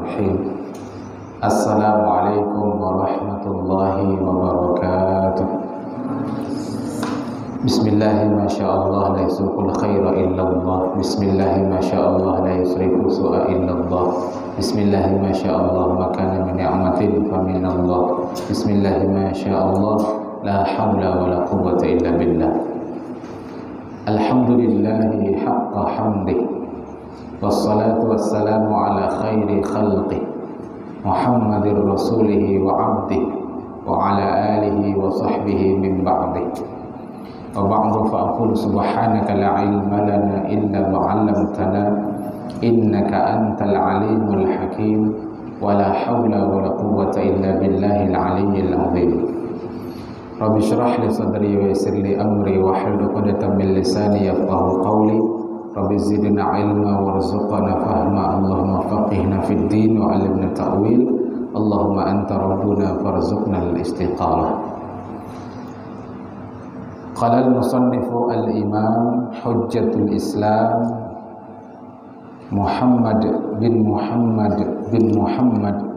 Bismillahirrahmanirrahim. Assalamualaikum warahmatullahi wabarakatuh. Bismillahi masyaallah la yusriqul khaira illallah. Bismillahi masyaallah la yusriqu su'a illallah. Bismillahi masyaallah ma kana min ni'matin fa minallah. Bismillahi masyaallah la haula wala quwwata illa billah. Alhamdulillahi haqqa hamdih. Wassalatu wassalamu ala khairi khalqih Muhammadir rasulihi wa abdih wa ala alihi wa sahbihi min ba'dih. Wa ba'du fa aqulu subhanaka la ilma lana illa ma 'allamtana innaka antal alimul hakim wa la haula wa la quwwata illa billahil aliyyil azim. Rabbi shrah li sadri wa yassir li amri wa hlul 'uqdatam min lisani yafqahu qawli. Rabbi zidna ilma warzuqna fahma. Allahumma faqihna fid din wa 'allimna ta'wil. Allahumma anta rabbuna farzuqna al-istiqamah. Qala al-musannifu al-imam hujjatul Islam Muhammad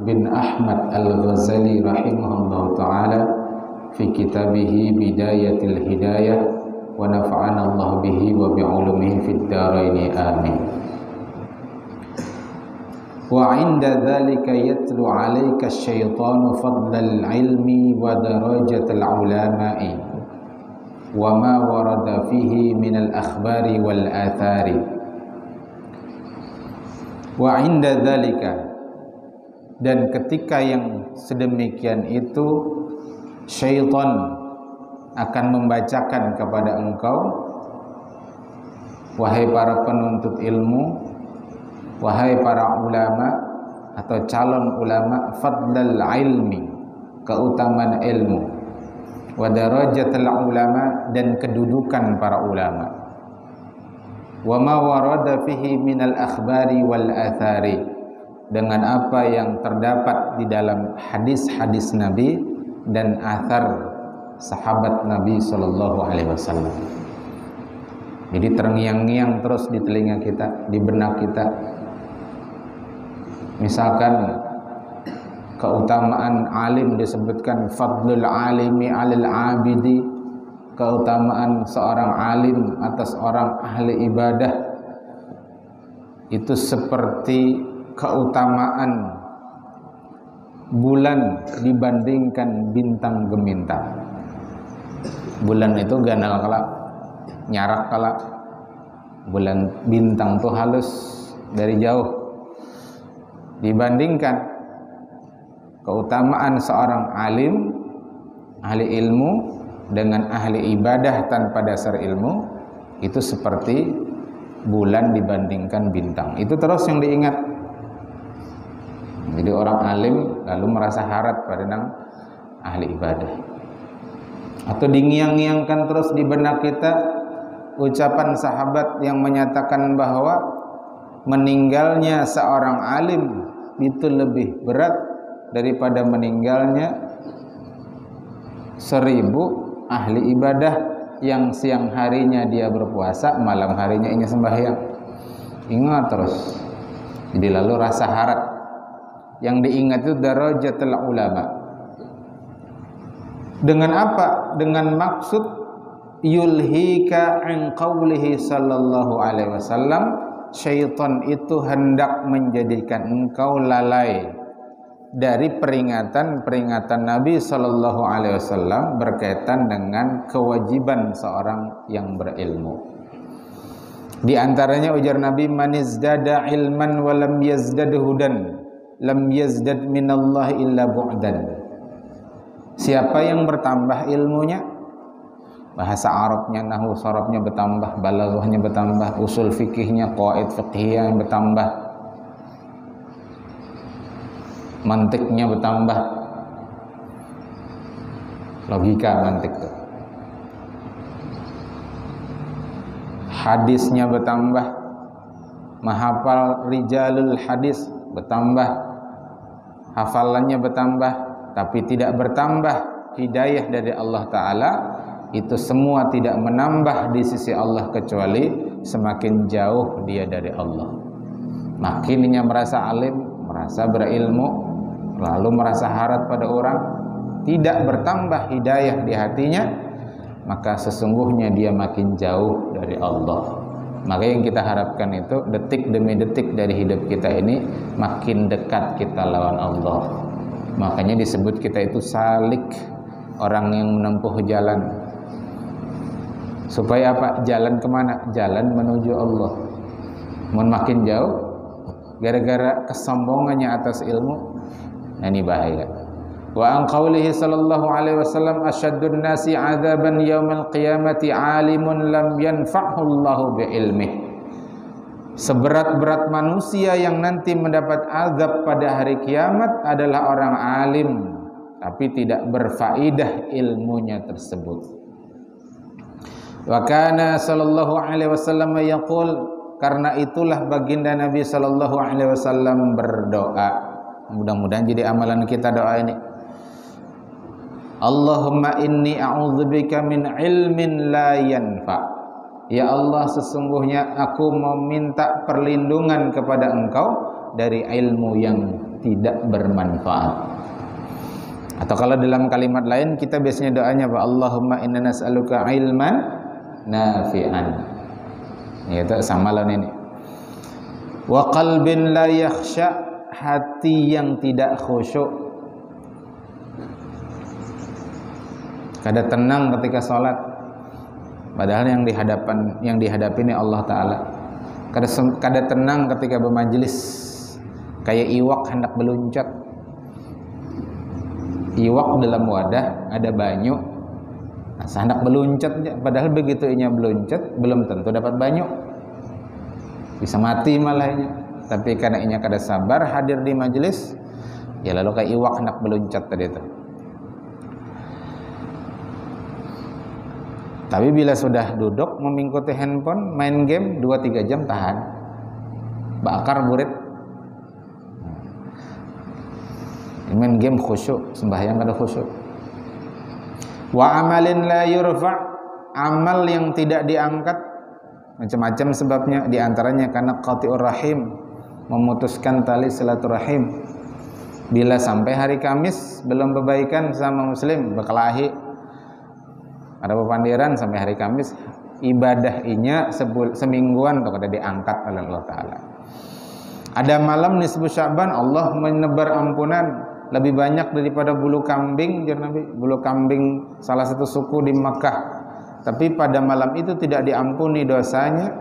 bin Ahmad al-Ghazali rahimahullahu ta'ala fi kitabih Bidayatul Hidayah wa nafa'ana Allah bihi wa bi'ulumihi fid dharain amin. Wa 'inda dhalika yatlu 'alaika asy-syaitanu fadlal 'ilmi wa darajatal 'ulama'i wa ma warada fihi minal akhbari wal athari. Wa 'inda dhalika, dan ketika yang sedemikian itu syaitan akan membacakan kepada engkau, wahai para penuntut ilmu, wahai para ulama atau calon ulama, fadlal ilmi, keutamaan ilmu, wa darajatul ulama, dan kedudukan para ulama, wa ma warada fihi minal akhbari wal athari, dengan apa yang terdapat di dalam hadis-hadis Nabi dan athar sahabat Nabi sallallahu alaihi wasallam. Jadi terngiang-ngiang terus di telinga kita, di benak kita. Misalkan keutamaan alim disebutkan fadlul alimi 'alal 'abidi, keutamaan seorang alim atas orang ahli ibadah itu seperti keutamaan bulan dibandingkan bintang gemintang. Bulan itu ganal kala, nyarak kala. Bulan bintang tuh halus dari jauh. Dibandingkan keutamaan seorang alim, ahli ilmu dengan ahli ibadah tanpa dasar ilmu, itu seperti bulan dibandingkan bintang. Itu terus yang diingat. Jadi orang alim lalu merasa harat pada nang ahli ibadah. Atau dingiang-ngiangkan terus di benak kita ucapan sahabat yang menyatakan bahwa meninggalnya seorang alim itu lebih berat daripada meninggalnya 1000 ahli ibadah yang siang harinya dia berpuasa, malam harinya ia sembahyang. Ingat terus. Jadi lalu rasa harat. Yang diingat itu darajatul ulama. Dengan apa? Dengan maksud yulhika an qawlihi sallallahu alaihi wasallam, syaitan itu hendak menjadikan engkau lalai dari peringatan Nabi sallallahu alaihi wasallam berkaitan dengan kewajiban seorang yang berilmu. Di antaranya ujar Nabi, manizdada ilman wa lam yazdad hudan lam yazdad minallahi illa bu'dan. Siapa yang bertambah ilmunya, bahasa Arabnya, nahwu sarafnya bertambah, balaghahnya bertambah, usul fikihnya, qawaid fiqhiyah yang bertambah, mantiknya bertambah, logika mantik itu, hadisnya bertambah, menghafal rijalul hadis bertambah, hafalannya bertambah, tapi tidak bertambah hidayah dari Allah Ta'ala, itu semua tidak menambah di sisi Allah kecuali semakin jauh dia dari Allah. Makin dia merasa alim, merasa berilmu, lalu merasa harap pada orang, tidak bertambah hidayah di hatinya, maka sesungguhnya dia makin jauh dari Allah. Maka yang kita harapkan itu detik demi detik dari hidup kita ini makin dekat kita lawan Allah. Makanya disebut kita itu salik, orang yang menempuh jalan. Supaya apa? Jalan kemana? Jalan menuju Allah. Mau makin jauh gara-gara kesombongannya atas ilmu, nah ini bahaya. Wa an qaulihi sallallahu alaihi wasallam asyaddun nasi 'adzaban yaumil qiyamati 'alimun lam yanfa'hu Allahu bi ilmih. Seberat-berat manusia yang nanti mendapat azab pada hari kiamat adalah orang alim tapi tidak berfaedah ilmunya tersebut. Wa kana sallallahu alaihi wasallam yaqul, karena itulah baginda Nabi sallallahu alaihi wasallam berdoa. Mudah-mudahan jadi amalan kita doa ini. Allahumma inni a'udzubika min ilmin la yanfa. Ya Allah, sesungguhnya aku meminta perlindungan kepada Engkau dari ilmu yang tidak bermanfaat. Atau kalau dalam kalimat lain kita biasanya doanya apa? Allahumma inna nas'aluka ilman nafi'an. Ya, itu sama lah ini. Wa qalbin la yakhsha, hati yang tidak khusyuk. Kada tenang ketika sholat, padahal yang dihadapi ini Allah Ta'ala. Kada tenang ketika bermajelis, kayak iwak hendak beluncat. Iwak dalam wadah ada banyu, nah, hendak beluncat, padahal begitu inya beluncat belum tentu dapat banyu, bisa mati malahnya. Tapi karena inya kada sabar hadir di majelis, ya lalu kayak iwak hendak beluncat tadi itu. Tapi bila sudah duduk mengikuti handphone, main game 2-3 jam tahan. Bakar burit. Main game khusyuk, sembahyang kada khusyuk. Wa amalin la yurfa', amal yang tidak diangkat macam-macam sebabnya, di antaranya karena qati'ur rahim, memutuskan tali silaturahim. Bila sampai hari Kamis belum berbaikan sama muslim, berkelahi, ada pepandiran sampai hari Kamis, ibadah inya semingguan tuh kada diangkat oleh Allah Ta'ala. Ada malam nisfu Sya'ban, Allah menebar ampunan lebih banyak daripada bulu kambing. Nabi, bulu kambing salah satu suku di Makkah, tapi pada malam itu tidak diampuni dosanya,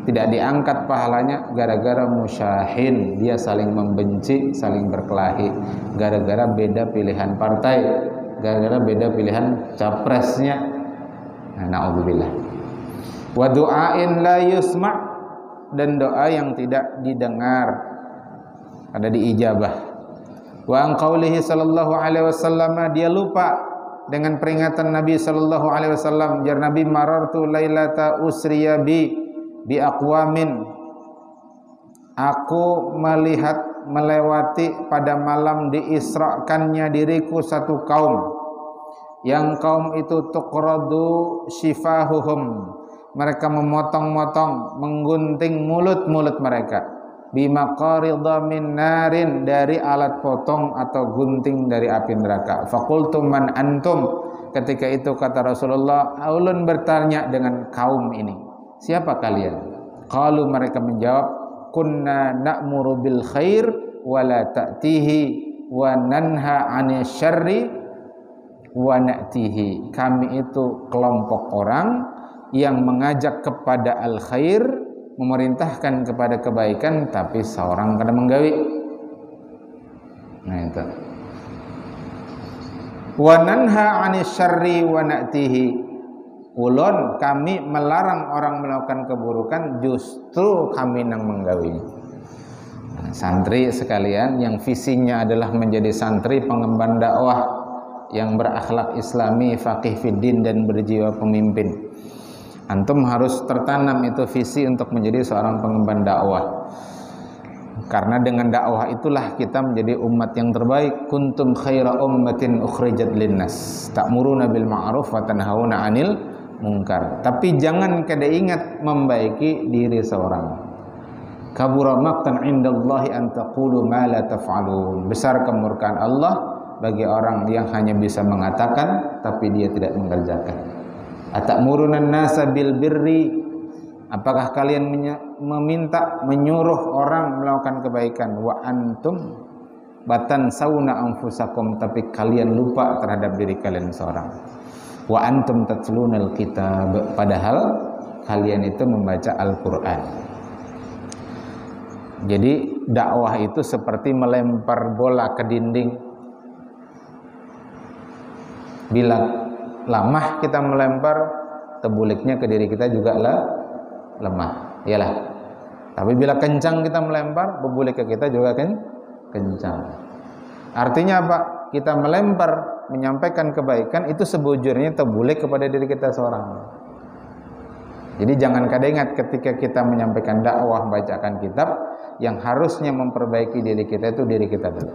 tidak diangkat pahalanya gara-gara musyahin, dia saling membenci, saling berkelahi, gara-gara beda pilihan partai, gara-gara beda pilihan capresnya. Na'udzubillah. Wa du'ain la yusma', dan doa yang tidak didengar, ada diijabah. Wa an qaulihi sallallahu alaihi wasallam, dia lupa dengan peringatan Nabi sallallahu alaihi wasallam, jar Nabi, marartu lailata usriya bi aqwamin, aku melihat melewati pada malam diisrakannya diriku satu kaum, yang kaum itu tuqradu shifahuhum, mereka memotong-motong, menggunting mulut-mulut mereka, bimaqaridha min narin, dari alat potong atau gunting dari api neraka. Faqultu man antum, ketika itu kata Rasulullah, ulun bertanya dengan kaum ini, siapa kalian? Qalu, mereka menjawab, kunna na'muru bil khair wa la ta'tihi wa nanha 'anil syarri wa na'tihi. Kami itu kelompok orang yang mengajak kepada al khair, memerintahkan kepada kebaikan, tapi seorang kada menggawi. Nah itu. Wa nanha 'anil syarri wa na'tihi, ulun kami melarang orang melakukan keburukan, justru kami nang menggawi. Nah, santri sekalian yang visinya adalah menjadi santri pengemban dakwah yang berakhlak islami, faqih fiddin, dan berjiwa pemimpin, antum harus tertanam itu visi untuk menjadi seorang pengemban dakwah. Karena dengan dakwah itulah kita menjadi umat yang terbaik. Kuntum khaira ummatin ukhrijat linnas ta'muruna bil ma'ruf wa tanhauna 'anil munkar. Tapi jangan kada ingat membaiki diri seorang. kabura maqtan 'indallahi an taqulu ma la taf'alun. Besar kemurkaan Allah bagi orang yang hanya bisa mengatakan tapi dia tidak mengerjakan. Atamuruna nasa bil birri, apakah kalian menyuruh orang melakukan kebaikan, wa antum batansawna anfusakum, tapi kalian lupa terhadap diri kalian seorang. Wa antum tatlunal kitab, padahal kalian itu membaca Al-Qur'an. Jadi dakwah itu seperti melempar bola ke dinding. Bila lamah kita melempar, tebuliknya ke diri kita juga lemah, iyalah. Tapi bila kencang kita melempar, bebulik ke kita juga kencang. Artinya apa? Kita melempar, menyampaikan kebaikan, itu sebujurnya terbulik kepada diri kita seorang. Jadi jangan kadang ketika kita menyampaikan dakwah, bacakan kitab, yang harusnya memperbaiki diri kita itu diri kita dulu.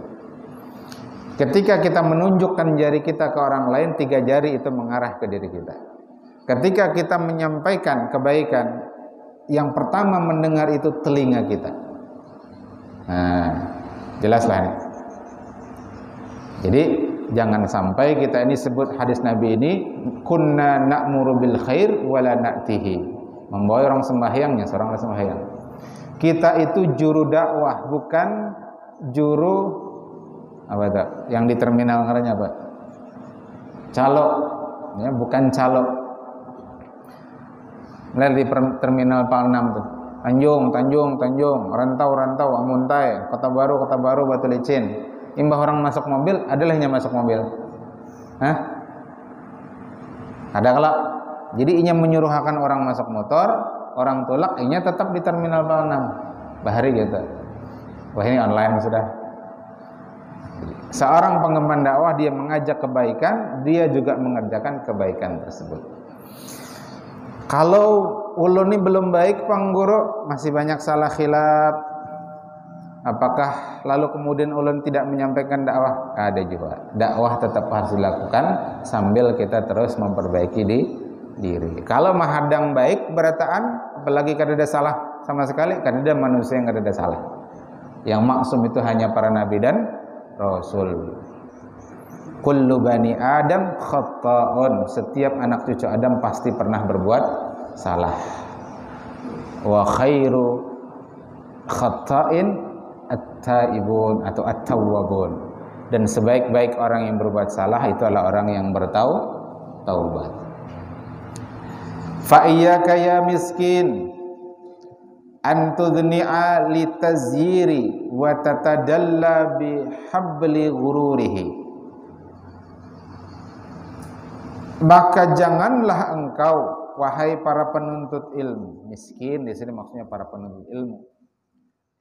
Ketika kita menunjukkan jari kita ke orang lain, 3 jari itu mengarah ke diri kita. Ketika kita menyampaikan kebaikan, yang pertama mendengar itu telinga kita. Nah, jelaslah ini. Jadi jangan sampai kita ini sebut hadis Nabi ini, kunna na'muru bil khair wala na'tihi, membawa orang sembahyangnya seorang sembahyang. Kita itu juru dakwah, bukan juru apa itu? Yang di terminal ngarannya apa? Calo, ya, bukan calo. Lihat di terminal Palnam tuh. Tanjung, rantau, Amuntai, Kota Baru, Batu Licin. Imbah orang masuk mobil, adalahnya masuk mobil. Hah? Ada kalau. Jadi inya menyuruhkan orang masuk motor, orang tulak, inya tetap di terminal Palnam. Bahari gitu. Wah, ini online sudah. Seorang pengemban dakwah, dia mengajak kebaikan, dia juga mengerjakan kebaikan tersebut. Kalau ulun ini belum baik, Pang Guru, masih banyak salah khilaf, apakah lalu kemudian ulun tidak menyampaikan dakwah? Ada juga. Dakwah tetap harus dilakukan sambil kita terus memperbaiki diri. Kalau mahadang baik berataan, apalagi kada ada salah sama sekali, kada ada manusia yang kada ada salah. Yang maksum itu hanya para nabi dan Rasul. Kullu bani Adam khata'un, setiap anak cucu Adam pasti pernah berbuat salah. Wa khairu khata'in at-taibun atau at-tawwabun, dan sebaik-baik orang yang berbuat salah itu adalah orang yang bertaubat. Fa iyyaka ya miskin an tudni'a litazyiri wa tatadalla bihabli ghururihi. Maka janganlah engkau, wahai para penuntut ilmu. Miskin di sini maksudnya para penuntut ilmu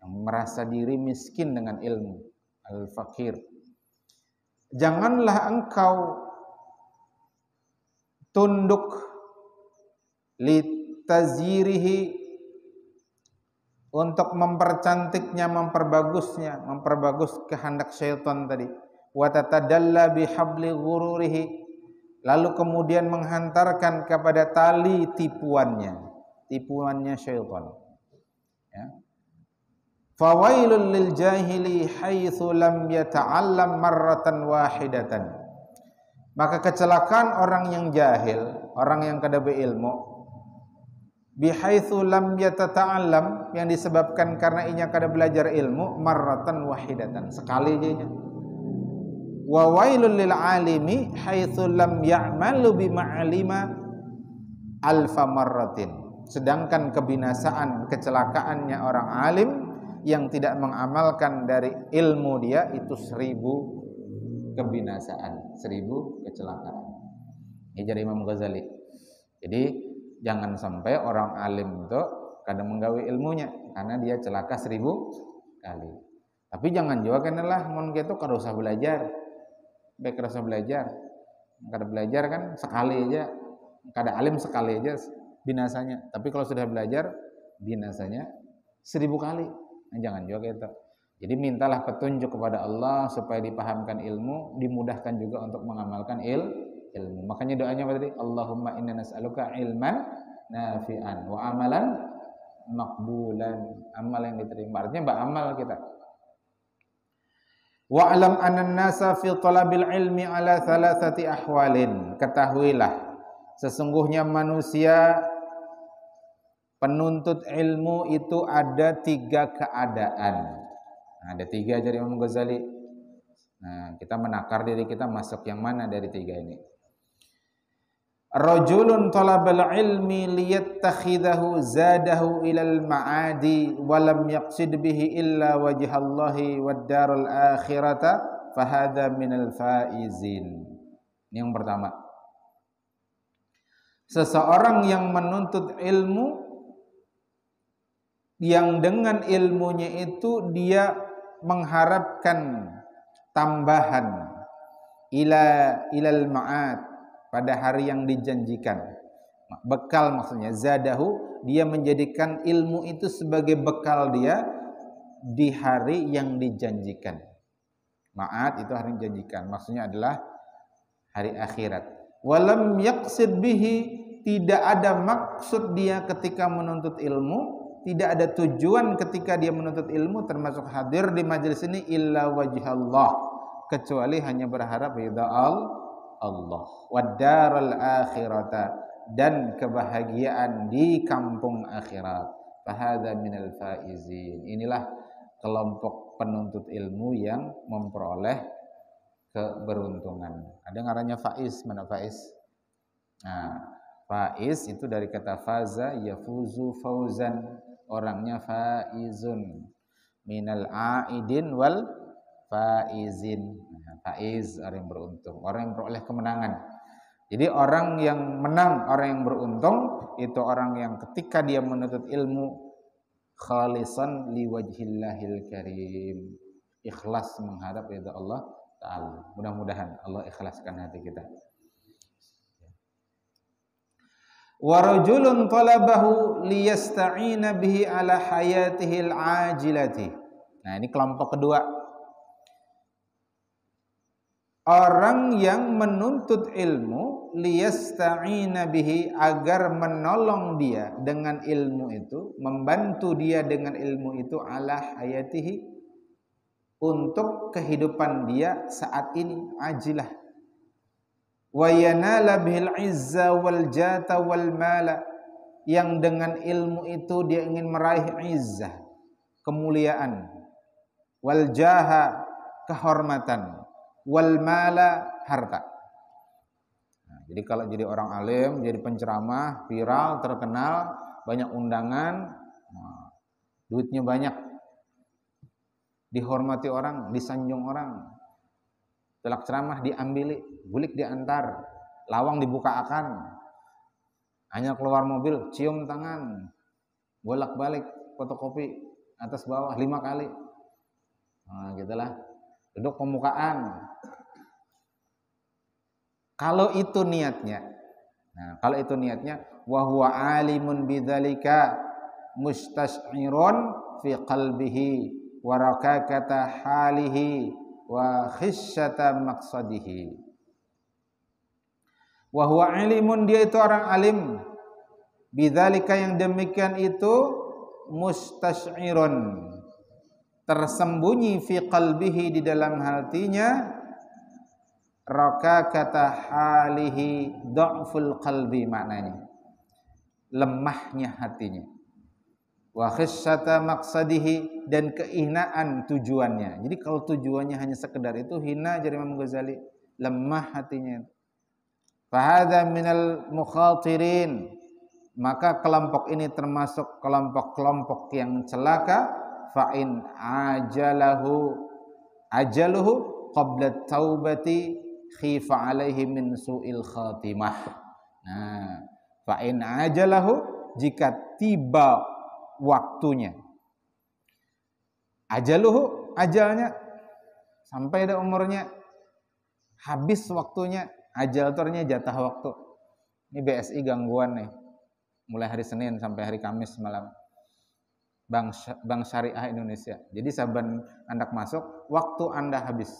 yang merasa diri miskin dengan ilmu, al-fakir. Janganlah engkau tunduk litazyirihi, untuk mempercantiknya, memperbagus kehendak syaitan tadi. Wa tatadalla bihabli ghururihi, lalu kemudian menghantarkan kepada tali tipuannya syaitan. Ya. Fawailul lil jahili haitsu lam yata'allam marratan wahidatan. Maka kecelakaan orang yang jahil, orang yang kada berilmu, bihaitsu lam yatata'allam, yang disebabkan karena inya kada belajar ilmu, marratan wahidatan, sekali aja. Wa wailul lil alimi haitsu lam ya'malu bima'alima alfa marratin. Sedangkan kebinasaan, kecelakaannya orang alim yang tidak mengamalkan dari ilmu dia itu 1000 kebinasaan, 1000 kecelakaan. Ini dari Imam Ghazali. Jadi jangan sampai orang alim itu kadang menggawi ilmunya karena dia celaka 1000 kali. Tapi jangan juga kenalah mun gitu kada usah belajar. Baik kada usah belajar. Kada belajar kan sekali aja, kada alim sekali aja binasanya. Tapi kalau sudah belajar binasanya 1000 kali. Nah, jangan juga gitu. Jadi mintalah petunjuk kepada Allah supaya dipahamkan ilmu, dimudahkan juga untuk mengamalkan ilmu. Makanya doanya apa tadi? Allahumma inna nas'aluka ilman nafi'an wa amalan maqbulan, amal yang diterima. Artinya beramal kita. Wa'lam anna an-nasa fi talabil ilmi ala thalathati ahwalin. Ketahuilah sesungguhnya manusia penuntut ilmu itu ada 3 keadaan. Nah, ada 3 dari Imam Ghazali. Nah, kita menakar diri kita masuk yang mana dari 3 ini. Rajulun talabal ilmi liyattakhidahu zadahu ilal ma'adi walam yaqsid bihi illa wajhallahi wad darul akhirata fahadha minal faizin. Ini yang pertama. Seseorang yang menuntut ilmu yang dengan ilmunya itu dia mengharapkan tambahan ilal ma'ad pada hari yang dijanjikan. Bekal maksudnya, zadahu, dia menjadikan ilmu itu sebagai bekal dia di hari yang dijanjikan. Ma'ad itu hari yang dijanjikan, maksudnya adalah hari akhirat. Walam yaqsid bihi, tidak ada maksud dia ketika menuntut ilmu, tidak ada tujuan ketika dia menuntut ilmu, termasuk hadir di majelis ini illa wajhallah, kecuali hanya berharap ridha Allah, wad-daral akhirata, dan kebahagiaan di kampung akhirat. Fahadha minal faizin. Inilah kelompok penuntut ilmu yang memperoleh keberuntungan. Ada ngarannya faiz, mana faiz? Nah, faiz itu dari kata faza yafuzu fauzan, orangnya faizun, minal aidin wal faizin. Faiz, orang yang beruntung, orang yang beroleh kemenangan. Jadi orang yang menang, orang yang beruntung, itu orang yang ketika dia menuntut ilmu khalisan liwajhillahil karim, ikhlas menghadap ridha Allah Ta'ala. Mudah-mudahan Allah ikhlaskan hati kita. Wa rajulun talabahu liyasta'ina bihi ala hayatihil ajilati. Nah, ini kelompok kedua. Orang yang menuntut ilmu liyasta'ina bihi, agar menolong dia dengan ilmu itu, membantu dia dengan ilmu itu ala hayatihi, untuk kehidupan dia saat ini ajilah. Wa yanala bihil izza wal jata wal mala, yang dengan ilmu itu dia ingin meraih izzah, kemuliaan, wal jaha, kehormatan, wal mala, harta. Nah, jadi kalau jadi orang alim, jadi penceramah, viral, terkenal, banyak undangan, nah, duitnya banyak, dihormati orang, disanjung orang, telak ceramah diambili, bulik diantar, lawang dibukaan, hanya keluar mobil, cium tangan, bolak-balik, fotokopi atas bawah 5 kali. Nah, gitulah. Duduk pembukaan. Kalau itu niatnya, nah, kalau itu niatnya, wa huwa alimun bidzalika mustash'irun fi qalbihi wa rakakata halihi wa khissyata maqsadihi. Wa huwa alimun, dia itu orang alim, bidzalika, yang demikian itu, mustash'irun, tersembunyi fi qalbihi, di dalam hatinya, rakakata halihi, dha'ful qalbi, maknanya lemahnya hatinya, wa khissyata maqsadihi, dan kehinaan tujuannya. Jadi kalau tujuannya hanya sekedar itu, hina, jadi Imam Ghazali, lemah hatinya. Fahadha minal mukhatirin, maka kelompok ini termasuk kelompok-kelompok yang celaka. Fa'in ajaluhu qabla taubati khifa alaihi min su'il khatimah. Nah, fa'in ajalahu, jika tiba waktunya, ajaluhu, ajalnya, sampai ada umurnya, habis waktunya. Ajal itu artinya jatah waktu. Ini BSI gangguan nih, mulai hari Senin sampai hari Kamis malam. Bank Syariah Indonesia. Jadi saban Anda masuk, waktu Anda habis,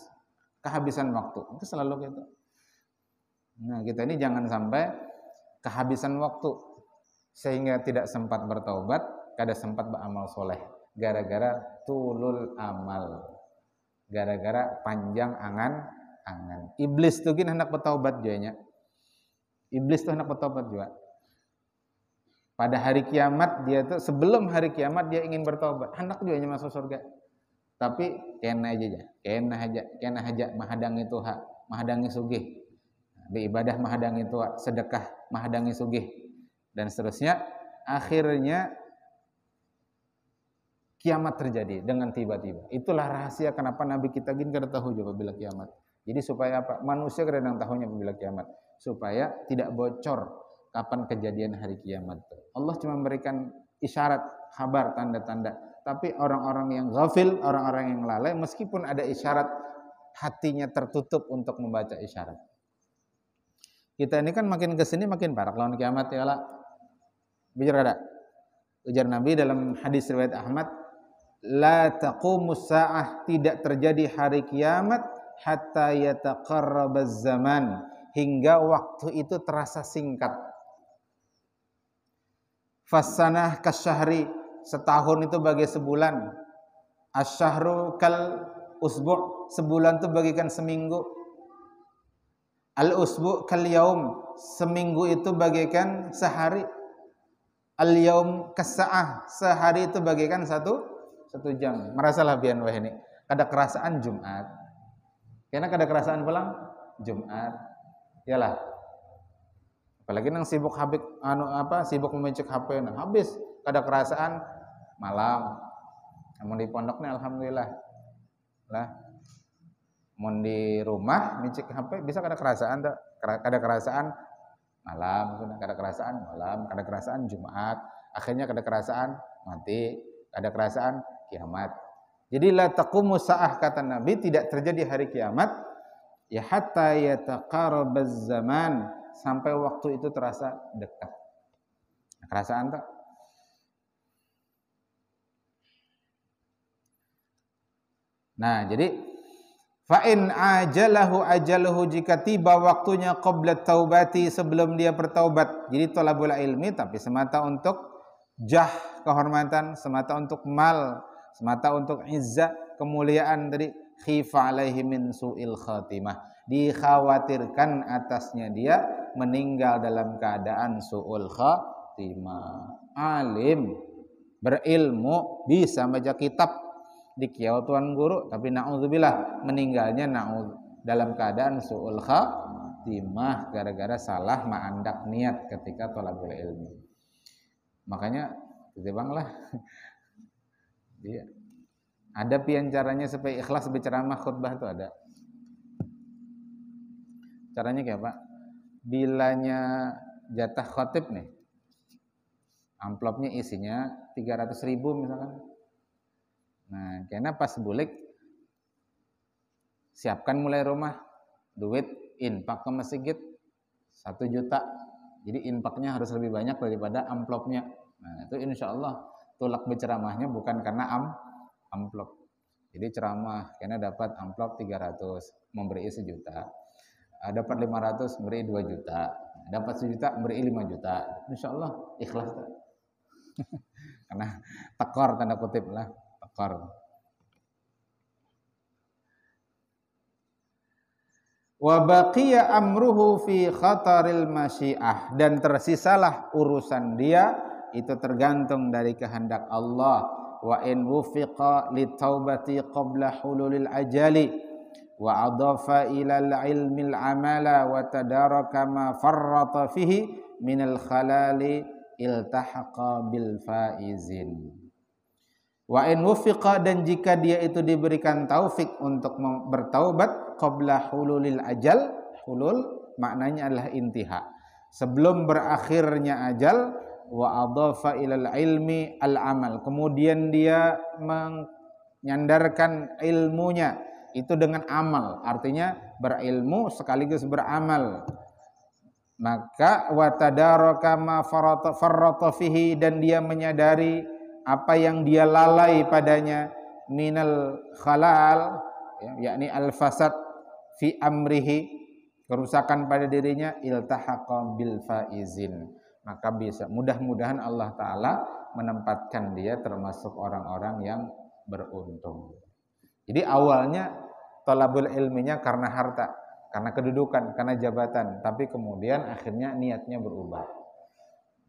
kehabisan waktu. Itu selalu gitu. Nah, kita ini jangan sampai kehabisan waktu sehingga tidak sempat bertaubat, kada sempat beramal soleh gara-gara tulul amal, gara-gara panjang angan-angan. Iblis tuh gin hendak bertaubat juga. Iblis tuh hendak bertaubat juga. Pada hari kiamat dia tuh, sebelum hari kiamat dia ingin bertaubat, hendak juga masuk surga. Tapi kena aja mahadangi tuha, mahadangi sugih. Beribadah mahadangi tuha, sedekah mahadangi sugih, dan seterusnya. Akhirnya kiamat terjadi dengan tiba-tiba. Itulah rahasia kenapa Nabi kita gin kada tahu juga bila kiamat. Jadi supaya apa? Manusia kada nang tahunya bila kiamat, supaya tidak bocor kapan kejadian hari kiamat. Allah cuma memberikan isyarat, kabar, tanda-tanda. Tapi orang-orang yang ghafil, orang-orang yang lalai, meskipun ada isyarat, hatinya tertutup untuk membaca isyarat. Kita ini kan makin kesini makin parah lawan kiamat ya lah. Bicara ada. Ujar Nabi dalam hadis riwayat Ahmad, la taqumus sa'ah, tidak terjadi hari kiamat hatta yataqarrabaz zaman, hingga waktu itu terasa singkat. Fasanah kasyahri, setahun itu bagai sebulan. Asyahru kal usbu', sebulan itu bagikan seminggu. Al usbu' kal yaum, seminggu itu bagaikan sehari. Al yaum kasa'ah, sehari itu bagaikan satu jam. Merasalah bian wah ini. Kada kerasaan Jumat. Karena kada kerasaan pulang Jumat. Yalah. Apalagi nang sibuk sibuk memecek HP, nah habis kada kerasaan malam. Namun di pondoknya alhamdulillah lah. Mun di rumah mecek HP bisa kada kerasaan tak? Kada kerasaan malam, kada kerasaan malam, kada kerasaan Jumat, akhirnya kada kerasaan mati, kada kerasaan kiamat. Jadi la taqumu sa'ah, kata Nabi, tidak terjadi hari kiamat ya hatta yataqarrabaz zaman, sampai waktu itu terasa dekat. Kerasaan tak? Nah, jadi fa in ajalahu, jika tiba waktunya qabla taubati, sebelum dia bertaubat. Jadi thalabul ilmi tapi semata untuk jah, kehormatan, semata untuk mal, semata untuk izzah, kemuliaan, tadi khifa alaihi min su'il khatimah, dikhawatirkan atasnya dia meninggal dalam keadaan su'ul khatimah. Alim, berilmu, bisa baca kitab, dikiau tuan guru, tapi na'udzubillah meninggalnya dalam keadaan su'ul khatimah, gara-gara salah ma'andak niat ketika thalabul ilmi. Makanya banglah dia ada pian caranya supaya ikhlas berceramah khutbah itu ada. Caranya kayak apa? Bilanya jatah khotib nih, amplopnya isinya 300.000 misalkan. Nah, karena pas bulik siapkan mulai rumah duit infak ke masjid 1 juta. Jadi infaknya harus lebih banyak daripada amplopnya. Nah, itu insya Allah tulak berceramahnya bukan karena amplop. Jadi ceramah karena dapat amplop 300 memberi 1 juta. Dapat 500 memberi 2 juta. Dapat 1 juta memberi 5 juta. Insya Allah ikhlas. Karena tekor tanda kutip lah. Wa baqiya amruhu fi khataril masyiah, dan tersisalah urusan dia itu tergantung dari kehendak Allah. Wa in wufiqa litaubati qabla hululil ajali wa adafa ilal ilmil amala wa tadaraka ma farrata fihi minal khalali iltahaqa bil faizin. Wa in wufiqa, dan jika dia itu diberikan taufik untuk bertaubat qabla hululil ajal, hulul maknanya adalah intiha, sebelum berakhirnya ajal, wa adhafa ilal ilmi al amal, kemudian dia menyandarkan ilmunya itu dengan amal, artinya berilmu sekaligus beramal, maka wa tadaraka ma farrata fihi, dan dia menyadari apa yang dia lalai padanya, minal khalal, yakni al fasad fi amrihi, kerusakan pada dirinya, iltahaqa bil faizin, maka bisa mudah-mudahan Allah Ta'ala menempatkan dia termasuk orang-orang yang beruntung. Jadi awalnya talabul ilminya karena harta, karena kedudukan, karena jabatan, tapi kemudian akhirnya niatnya berubah.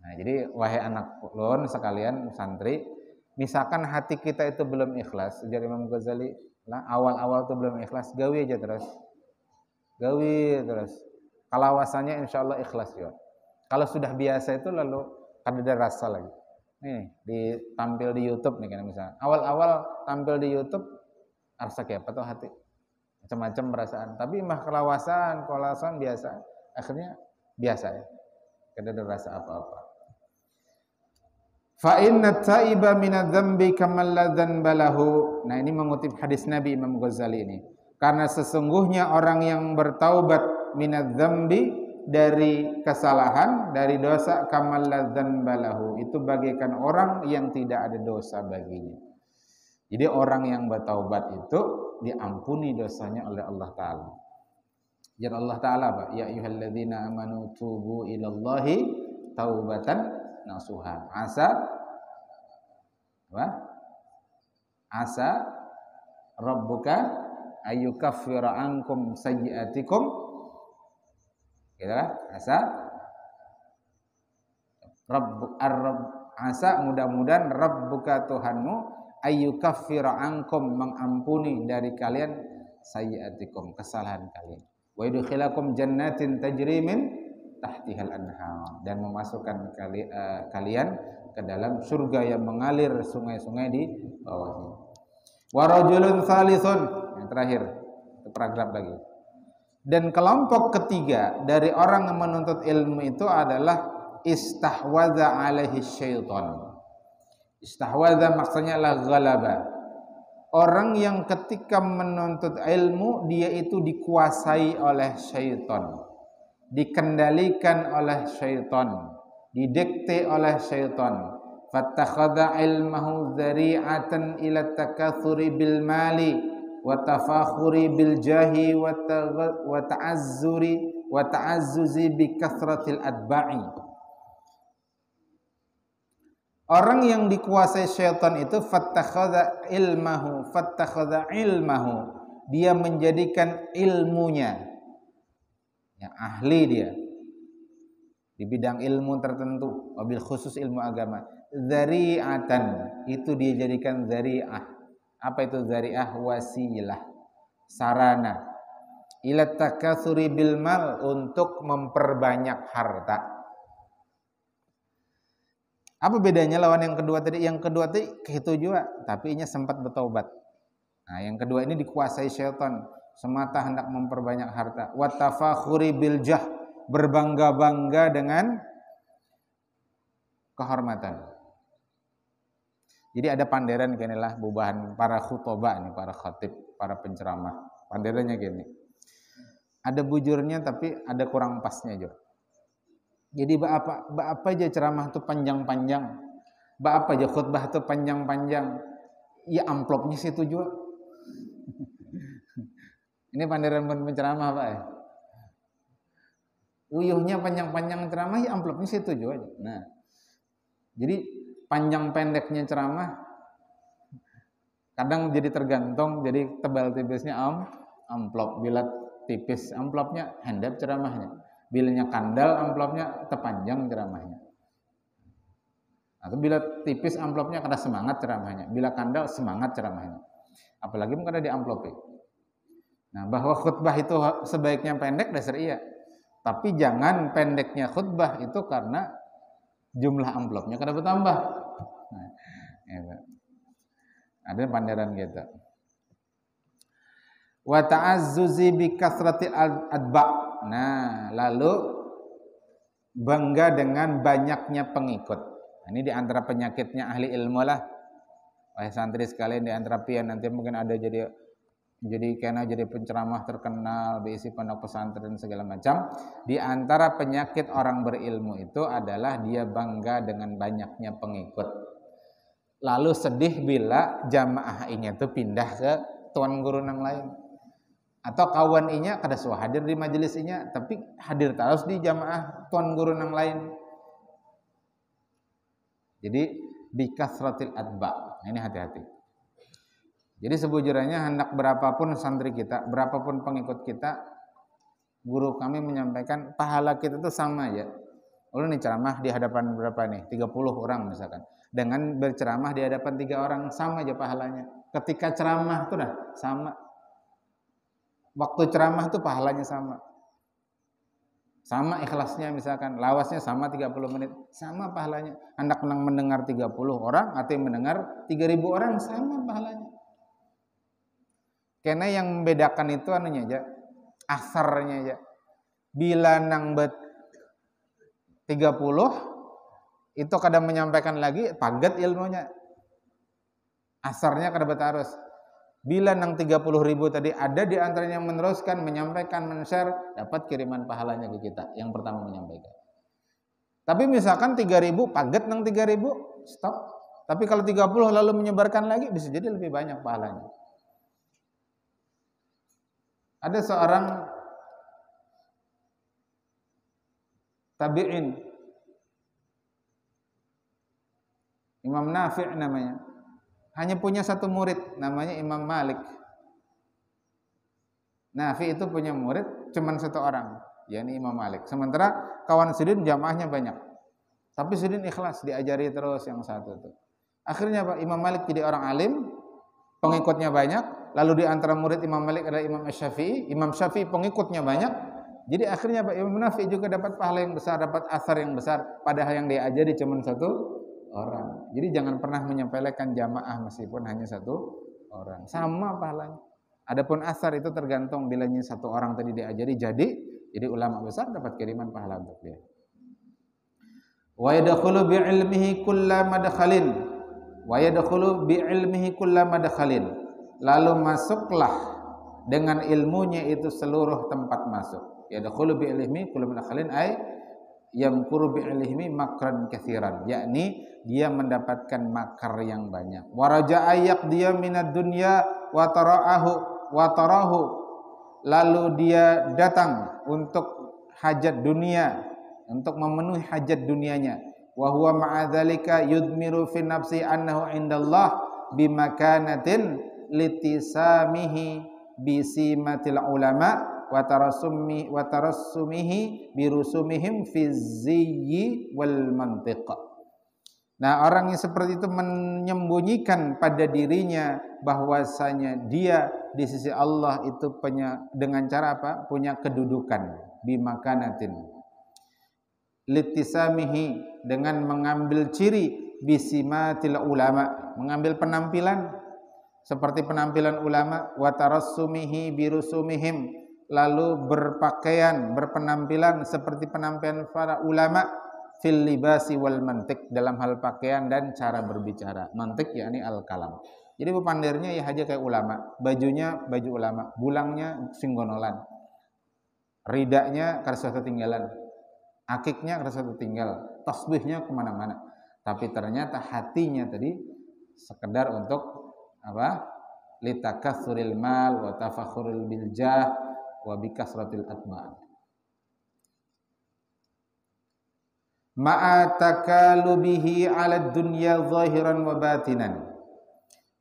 Nah, jadi wahai anak ulun sekalian santri, misalkan hati kita itu belum ikhlas, ujar Imam Ghazali, lah awal-awal itu belum ikhlas, gawi aja terus. Gawi terus. Kalawasannya insyaallah ikhlas juga. Kalau sudah biasa itu lalu ada rasa lagi. Nih, ditampil di YouTube nih kan misalnya. Awal-awal tampil di YouTube rasa kayak apa tuh hati? Macam-macam perasaan. Tapi kalawasan biasa, akhirnya biasa ya. Tidak ada rasa apa-apa. Fa inna taiba minadz-dzambi kamal la dzanba lahu. Nah, ini mengutip hadis Nabi Imam Ghazali ini. Karena sesungguhnya orang yang bertaubat minadz-dzambi dari kesalahan, dari dosa, kamal la dzanba lahu, itu bagaikan orang yang tidak ada dosa baginya. Jadi orang yang bertaubat itu diampuni dosanya oleh Allah Ta'ala. Jadi Allah Ta'ala apa? Ya ayyuhalladzina amanu tubu ilallahi taubatan nasuha. Asa rabbuka ayyukaffira ankum sayyi'atikum. Gitu kan? Asa mudah-mudahan rabbuka Tuhanmu ayyukaffira ankum mengampuni dari kalian sayyi'atikum kesalahan kalian. Wa yudkhilakum jannatin tajri min tahtihal anhar, dan memasukkan kalian ke dalam surga yang mengalir sungai-sungai di bawahnya. Wa rajulun tsalitsun, yang terakhir, itu paragraf lagi. Dan kelompok ketiga dari orang yang menuntut ilmu itu adalah istahwadza alaihi syaitan. Istahwadza maksudnya la ghalaba. Orang yang ketika menuntut ilmu dia itu dikuasai oleh syaitan, dikendalikan oleh syaitan, didikte oleh syaitan. Fattakhadha ilmahu dzari'atan ila takatsuri bil mali wa tafakhuri bil jahi wa ta'azzuzi bi kathratil atba'i. Orang yang dikuasai syaitan itu fattakhadha ilmahu, dia menjadikan ilmunya, yang ahli dia di bidang ilmu tertentu, wabil khusus ilmu agama, dzari'atan, itu dia jadikan dzari'ah. Apa itu dzari'ah? Wasilah, sarana, ila takatsuri bil mal, untuk memperbanyak harta. Apa bedanya lawan yang kedua tadi? Yang kedua tadi itu juga, tapi ini sempat bertaubat. Nah, yang kedua ini dikuasai syaitan, semata hendak memperbanyak harta. Wa tafakhuri bil jah, berbangga-bangga dengan kehormatan. Jadi ada panderan ginilah bubahan para khutbah nih, para khatib, para penceramah. Panderannya gini. Ada bujurnya tapi ada kurang pasnya juga. Jadi apa aja ceramah itu panjang-panjang, apa aja khutbah itu panjang-panjang, ya amplopnya situ juga. Ini panderan penceramah Pak ya. Uyuhnya panjang-panjang ceramah, ya amplopnya situ juga. Nah, jadi panjang pendeknya ceramah kadang jadi tergantung, jadi tebal tipisnya amplop, bila tipis amplopnya handap ceramahnya. Bilanya kandal amplopnya tepanjang ceramahnya. Atau bila tipis amplopnya kada semangat ceramahnya. Bila kandal semangat ceramahnya. Apalagi kada di amplopi. Nah, bahwa khutbah itu sebaiknya pendek dasar iya. Tapi jangan pendeknya khutbah itu karena jumlah amplopnya kada bertambah. Nah, ya. Ada panderan gitu. Wa ta'azzuzi bi kasrati adba'. Nah, lalu bangga dengan banyaknya pengikut. Nah, ini diantara penyakitnya ahli ilmu lah. Wahai santri sekalian, diantara pian nanti mungkin ada jadi penceramah terkenal, diisi pondok pesantren segala macam. Di antara penyakit orang berilmu itu adalah dia bangga dengan banyaknya pengikut. Lalu sedih bila jamaah ini tuh pindah ke tuan guru yang lain. Atau kawan inya kada suah hadir di majelis inya, tapi hadir terus di jamaah tuan guru yang lain. Jadi bi kasratil atba. Ini hati-hati. Jadi sebujurnya hendak berapapun santri kita, berapapun pengikut kita, guru kami menyampaikan pahala kita itu sama aja. Lalu nih ceramah di hadapan berapa nih? 30 orang misalkan. Dengan berceramah di hadapan 3 orang sama aja pahalanya. Ketika ceramah itu dah sama. Waktu ceramah itu pahalanya sama. Sama ikhlasnya misalkan, lawasnya sama 30 menit, sama pahalanya. Hendak mendengar 30 orang atau mendengar 3.000 orang sama pahalanya. Karena yang membedakan itu anunya aja, asarnya aja. Bila nang bet 30 itu kadang menyampaikan lagi paget ilmunya. Asarnya kada betarus. Bila nang 30.000 tadi ada di antaranya yang meneruskan, menyampaikan, men-share, dapat kiriman pahalanya ke kita yang pertama menyampaikan. Tapi misalkan 3.000 paget nang 3.000, stop. Tapi kalau 30 lalu menyebarkan lagi bisa jadi lebih banyak pahalanya. Ada seorang tabi'in, Imam Nafi' namanya. Hanya punya satu murid, namanya Imam Malik. Nafi itu punya murid cuma satu orang, yakni Imam Malik. Sementara kawan Sudin jamaahnya banyak. Tapi Sudin ikhlas, diajari terus yang satu itu. Akhirnya Pak, Imam Malik jadi orang alim, pengikutnya banyak. Lalu di antara murid Imam Malik adalah Imam Syafi'i. Imam Syafi'i pengikutnya banyak. Jadi akhirnya Pak, Imam Nafi juga dapat pahala yang besar, dapat asar yang besar. Padahal yang diajari cuma satu orang. Jadi jangan pernah menyepelekan jamaah meskipun hanya satu orang. Sama pahalanya. Adapun asar itu tergantung bilanya satu orang tadi diajari jadi ulama besar dapat kiriman pahala untuk dia. Wa yadkhulu bi ilmihi kulla madkhalin. Wa yadkhulu bi ilmihi kulla madkhalin. Lalu masuklah dengan ilmunya itu seluruh tempat masuk. Yadkhulu bi ilmihi kulla madkhalin ay yamkuru bi ilmihi makran katsiran, yakni dia mendapatkan makar yang banyak. Wa raja'a yaqdiya minad dunya wa tarahu, lalu dia datang untuk hajat dunia, untuk memenuhi hajat dunianya. Wa huwa ma'a dzalika yudmiru fi nafsi annahu indallah bimakanatin litisamihi bisimatil ulama wa tarassumihi birusumihim fi ziyyi wal mantiq. Nah, orang yang seperti itu menyembunyikan pada dirinya bahwasanya dia di sisi Allah itu punya dengan cara apa? Punya kedudukan bimakanatin. Litisamihi dengan mengambil ciri bisimatil ulama, mengambil penampilan seperti penampilan ulama, wa tarassumihi birusumihim, lalu berpakaian, berpenampilan seperti penampilan para ulama. Fil libasi wal mantik, dalam hal pakaian dan cara berbicara. Mantik yakni al-kalam. Jadi pepandirnya ya aja kayak ulama, bajunya baju ulama, bulangnya singgonolan, ridanya kada suatu tinggalan, akiknya kada suatu tinggal, tasbihnya kemana-mana. Tapi ternyata hatinya tadi sekedar untuk apa? Litakatsuril mal wa tafakhurul bil jah wa bikasratil atma'. Ma'a takalubihi 'ala dunya zahiran wa batinan,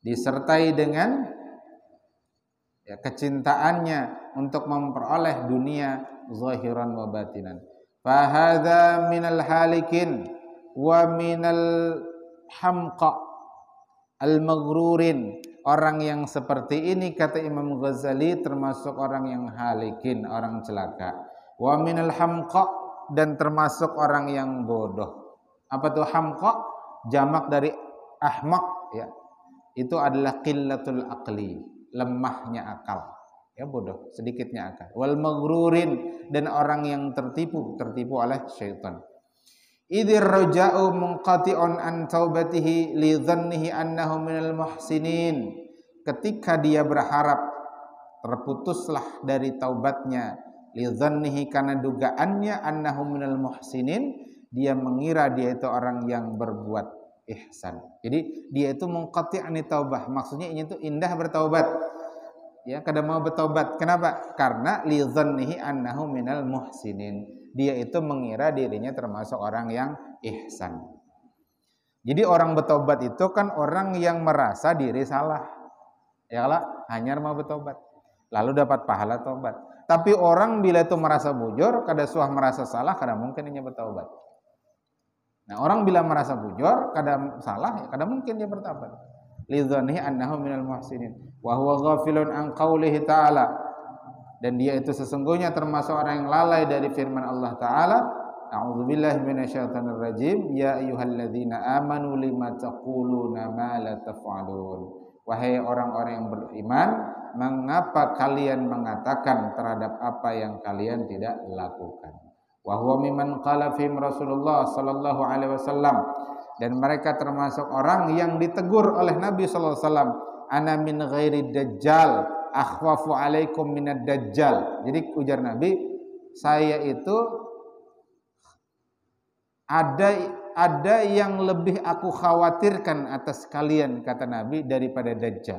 disertai dengan ya, kecintaannya untuk memperoleh dunia zahiran wa batinan. Fa hadza minal halikin wa minal hamqa al maghrurin. Orang yang seperti ini kata Imam Ghazali termasuk orang yang halikin, orang celaka. Wa minal hamqa, dan termasuk orang yang bodoh. Apa tuh hamqa? Jamak dari ahmaq ya. Itu adalah qillatul aqli, lemahnya akal. Ya bodoh, sedikitnya akal. Wal maghrurin, dan orang yang tertipu oleh syaitan. Idzir raja'u munqati'un an taubatihi li dhannihi annahu minal muhsinin. Ketika dia berharap terputuslah dari taubatnya, li dhannihi, karena dugaannya annahu minal muhsinin, dia mengira dia itu orang yang berbuat ihsan. Jadi dia itu munqati'ani taubah, maksudnya ini itu indah bertaubat. Ya, kada mau bertaubat. Kenapa? Karena li dhannihi annahu minal muhsinin. Dia itu mengira dirinya termasuk orang yang ihsan. Jadi orang bertobat itu kan orang yang merasa diri salah. Ya lah, hanya mau bertobat. Lalu dapat pahala tobat. Tapi orang bila itu merasa bujur, kada suah merasa salah, kada mungkin dia bertobat. Nah, orang bila merasa bujur, kada salah, kada mungkin dia bertobat. Lidzannihi annahu minal muhsinin wa huwa ghafilun an qaulihi ta'ala. Dan dia itu sesungguhnya termasuk orang yang lalai dari firman Allah Ta'ala. A'udzubillahi minasyaitonir rajim. Ya ayyuhalladzina amanu lima taquluna ma la taf'alun. Wahai orang-orang yang beriman, mengapa kalian mengatakan terhadap apa yang kalian tidak lakukan? Wa huwa mimman qala fihim Rasulullah sallallahu alaihi wasallam. Dan mereka termasuk orang yang ditegur oleh Nabi sallallahu alaihi wasallam, ana min ghairi dajjal akhwafu alaikum minad dajjal. Jadi ujar Nabi, saya itu ada yang lebih aku khawatirkan atas kalian, kata Nabi, daripada dajjal.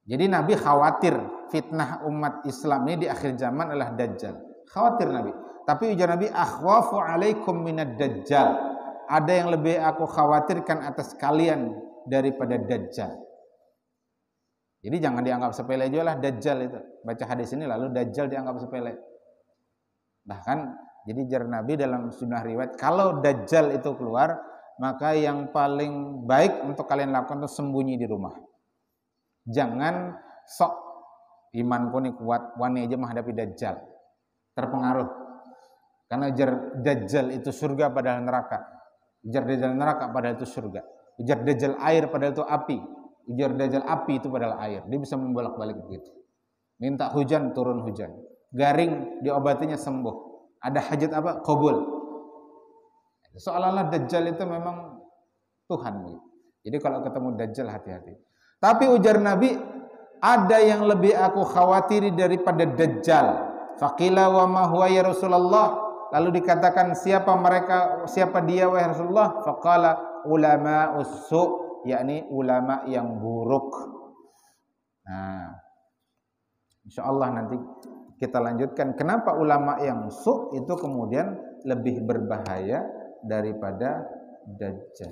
Jadi Nabi khawatir fitnah umat Islam ini di akhir zaman adalah dajjal. Khawatir Nabi. Tapi ujar Nabi, akhwafu alaikum minad dajjal. Ada yang lebih aku khawatirkan atas kalian daripada dajjal. Jadi jangan dianggap sepele juga lah dajjal itu. Baca hadis ini lalu dajjal dianggap sepele. Bahkan jadi jar Nabi dalam sejumlah riwayat, kalau dajjal itu keluar, maka yang paling baik untuk kalian lakukan itu sembunyi di rumah. Jangan sok imanku nih kuat, wani aja menghadapi dajjal. Terpengaruh. Karena jar dajjal itu surga padahal neraka. Ujar dajjal neraka padahal itu surga. Ujar dajjal air padahal itu api. Ujar dajjal api itu padahal air. Dia bisa membolak-balik begitu. Minta hujan, turun hujan. Garing, diobatinya sembuh. Ada hajat apa? Qabul. Seolah-olah dajjal itu memang Tuhan. Jadi kalau ketemu dajjal hati-hati. Tapi ujar Nabi, ada yang lebih aku khawatiri daripada dajjal. Faqila wa ma huwa ya Rasulullah. Lalu dikatakan siapa dia wahai Rasulullah? Faqala ulama ussu, yakni ulama yang buruk. Nah, insyaallah nanti kita lanjutkan kenapa ulama yang su itu kemudian lebih berbahaya daripada dajjal.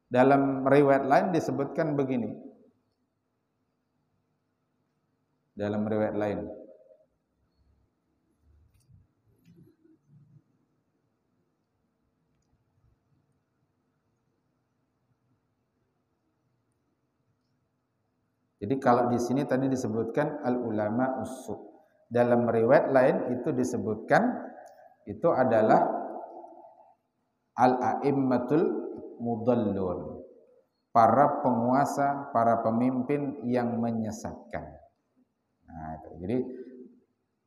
Dalam riwayat lain disebutkan begini. Dalam riwayat lain, jadi kalau di sini tadi disebutkan al ulama ussu. Dalam riwayat lain itu disebutkan itu adalah al-a'immatul mudallun, para penguasa, para pemimpin yang menyesatkan. Nah, itu. Jadi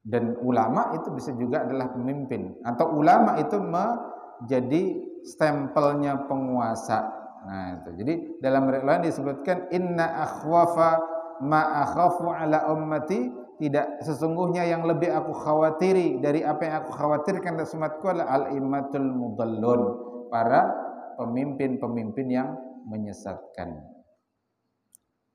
dan ulama itu bisa juga adalah pemimpin atau ulama itu menjadi stempelnya penguasa. Nah, itu. Jadi dalam riwayat lain disebutkan inna akhwafa ma akhafu ala ummati. Tidak, sesungguhnya yang lebih aku khawatiri dari apa yang aku khawatirkan dari umatku adalah al-immatul mudallun, para pemimpin-pemimpin yang menyesatkan.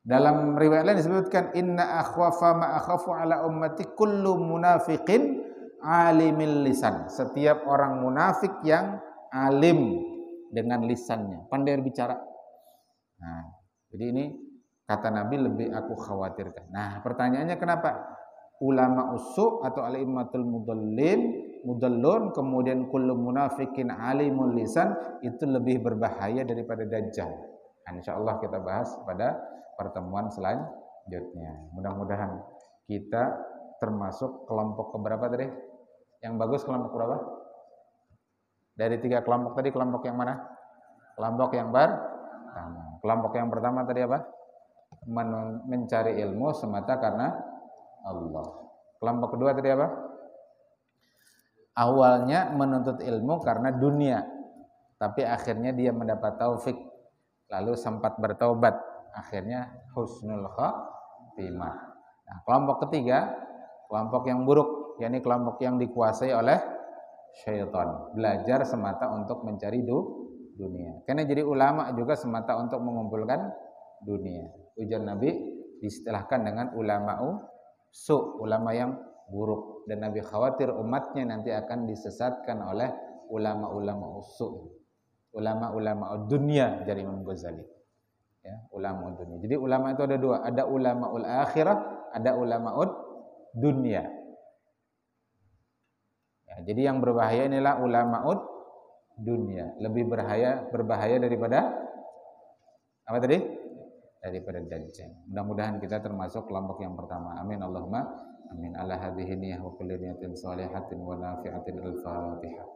Dalam riwayat lain disebutkan inna akhwafa ma akhafu ala ummati kullu munafiqin alimil lisan. Setiap orang munafik yang alim dengan lisannya, pandai berbicara. Nah, jadi ini kata Nabi lebih aku khawatirkan. Nah, pertanyaannya kenapa? Ulama ussu atau al-immatul mudallun kemudian kullu munafikin alimul lisan itu lebih berbahaya daripada dajjal. Insyaallah kita bahas pada pertemuan selanjutnya. Mudah-mudahan kita termasuk kelompok keberapa tadi? Yang bagus kelompok berapa? Dari 3 kelompok tadi, kelompok yang mana? Kelompok yang pertama. Kelompok yang pertama tadi apa? Mencari ilmu semata karena Allah. Kelompok kedua tadi apa? Awalnya menuntut ilmu karena dunia, tapi akhirnya dia mendapat taufik, lalu sempat bertaubat, akhirnya husnul khatimah. Nah, kelompok ketiga, kelompok yang buruk, yakni kelompok yang dikuasai oleh syaitan, belajar semata untuk mencari dunia. Karena jadi ulama juga semata untuk mengumpulkan dunia. Ujar Nabi diistilahkan dengan ulama'u su, ulama yang buruk, dan Nabi khawatir umatnya nanti akan disesatkan oleh ulama-ulama su. Ulama-ulama dunia dari Imam Ghazali. Ya, ulama dunia. Jadi ulama itu ada dua, ada ulamaul akhirah, ada ulamaul dunia. Ya, jadi yang berbahaya inilah ulamaul dunia, lebih berbahaya daripada apa tadi? Daripada dajjal. Mudah-mudahan kita termasuk kelompok yang pertama. Amin Allahumma amin. Ala hadhihi niyyah wa kulli niyatin shalihatin wa nafi'atin. Al-Fatihah.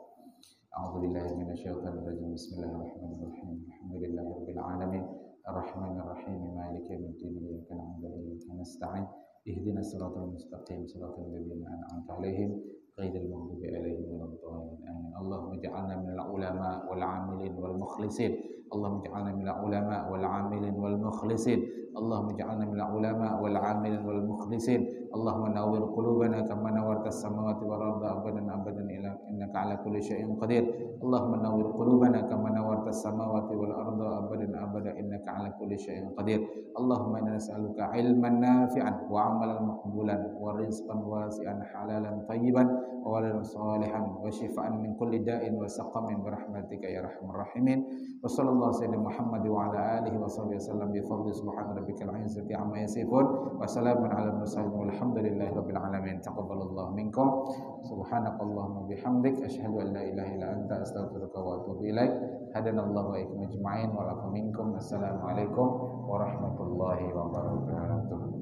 A'udzu billahi minasyaitonir rajim. Bismillahirrahmanirrahim. Alhamdulillahirabbil alamin. Arrahmanir rahim. Maliki yaumiddin. Iyyaka na'budu wa iyyaka nasta'in. Ihdinas siratal mustaqim. Siratal ladzina an'amta 'alaihim ghairil maghdubi 'alaihim waladdallin. Amin. Allahumma ij'alna minal ulama wal 'amilin wal mukhlisin. Allahumma ij'alna minal ulama wal 'amilin wal mukhlisin. Allahumma ij'alna minal ulama wal 'amilin wal mukhlisin. Allahumma nawwir qulubana kama nawwartas samawati wal arda abadan abadan ila innaka 'ala kulli syai'in qadir. Allahumma nawwir qulubana kama nawwartas samawati wal arda abadan abadan innaka 'ala kulli syai'in qadir. Allahumma inna nas'aluka 'ilman nafi'an wa 'amalan maqbulan wa rizqan wasi'an halalan thayyiban wa waladan salihan wa shifaa'an min kulli da'in wa saqamin bi rahmatika ya arhamar rahimin. Wa sallallahu sayyidina Muhammad wa ala alihi wa sahbihi wasallam bi fadli subhana rabbikal 'izzati amma yasifun wa salamun 'alal mursalin walhamdulillahi rabbil alamin. Taqabbalallahu minkum. Subhanakallahumma bihamdik asyhadu an la ilaha illa anta astaghfiruka wa atubu ilaik. Hadanallahu wa iyyakum ajma'in wa lakum minkum. Assalamualaikum warahmatullahi wabarakatuh.